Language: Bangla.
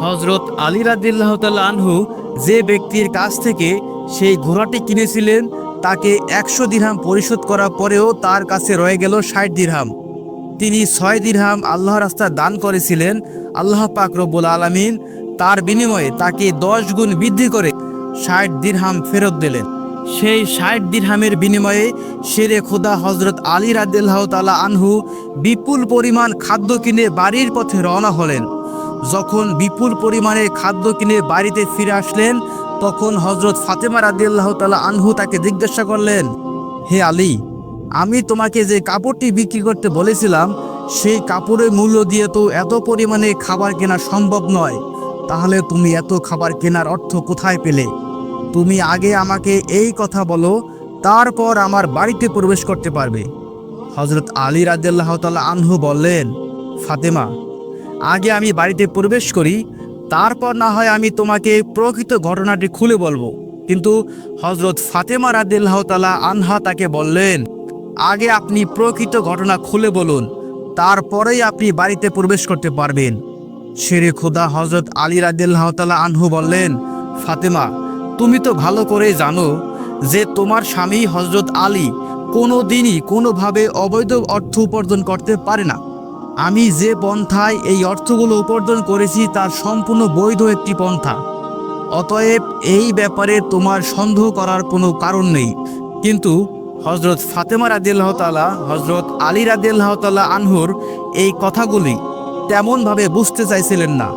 হযরত আলী রাদিয়াল্লাহু তাআলা আনহু যে ব্যক্তির কাছ থেকে সেই ঘোড়াটি কিনেছিলেন তাকে 100 দিরহাম পরিশোধ করার পরেও তার কাছে রয়ে গেল 60 দিরহাম। তিনি 6 দিরহাম আল্লাহর রাস্তায় দান করেছিলেন। আল্লাহ পাক রব্বুল আলামিন তার বিনিময়ে তাকে 10 গুণ বৃদ্ধি করে 60 দিরহাম ফেরত দিলেন। সেই 60 দিরহামের বিনিময়ে শেরে খোদা হযরত আলী রাদিয়াল্লাহু তাআলা আনহু বিপুল পরিমাণ খাদ্য কিনে বাড়ির পথে রওনা হলেন। যখন বিপুল পরিমাণে খাদ্য কিনে বাড়িতে ফিরে আসলেন, তখন হযরত ফাতেমা রাদিয়াল্লাহু তাআলা আনহু তাকে জিজ্ঞাসা করলেন, হে আলী, আমি তোমাকে যে কাপড়টি বিক্রি করতে বলেছিলাম সেই কাপড়ের মূল্য দিয়ে তো এত পরিমাণে খাবার কেনা সম্ভব নয়, তাহলে তুমি এত খাবার কেনার অর্থ কোথায় পেলে? তুমি আগে আমাকে এই কথা বলো, তারপর আমার বাড়িতে প্রবেশ করতে পারবে। হযরত আলী রাদিয়াল্লাহু তাআলা আনহু বললেন, ফাতেমা, আগে আমি বাড়িতে প্রবেশ করি, তারপর না হয় আমি তোমাকে প্রকৃত ঘটনাটি খুলে বলবো। কিন্তু হযরত ফাতেমা রাদিয়াল্লাহু তাআলা আনহা তাকে বললেন, আগে আপনি প্রকৃত ঘটনা খুলে বলুন, তারপরেই আপনি বাড়িতে প্রবেশ করতে পারবেন। শেরে খোদা হযরত আলী রাদিয়াল্লাহু তাআলা আনহু বললেন, ফাতেমা, তুমি তো ভালো করেই জানো যে তোমার স্বামী হযরত আলী কোনো দিনই কোনোভাবে অবৈধ অর্থ উপার্জন করতে পারে না। আমি যে পন্থায় এই অর্থগুলো উপার্জন করেছি তার সম্পূর্ণ বৈধ একটি পন্থা। অতএব এই ব্যাপারে তোমার সন্দেহ করার কোনো কারণ নেই। কিন্তু হযরত ফাতেমা রাদিয়াল্লাহু তাআলা হযরত আলী রাদিয়াল্লাহু তাআলা আনহুর এই কথাগুলি তেমনভাবে বুঝতে চাইছিলেন না।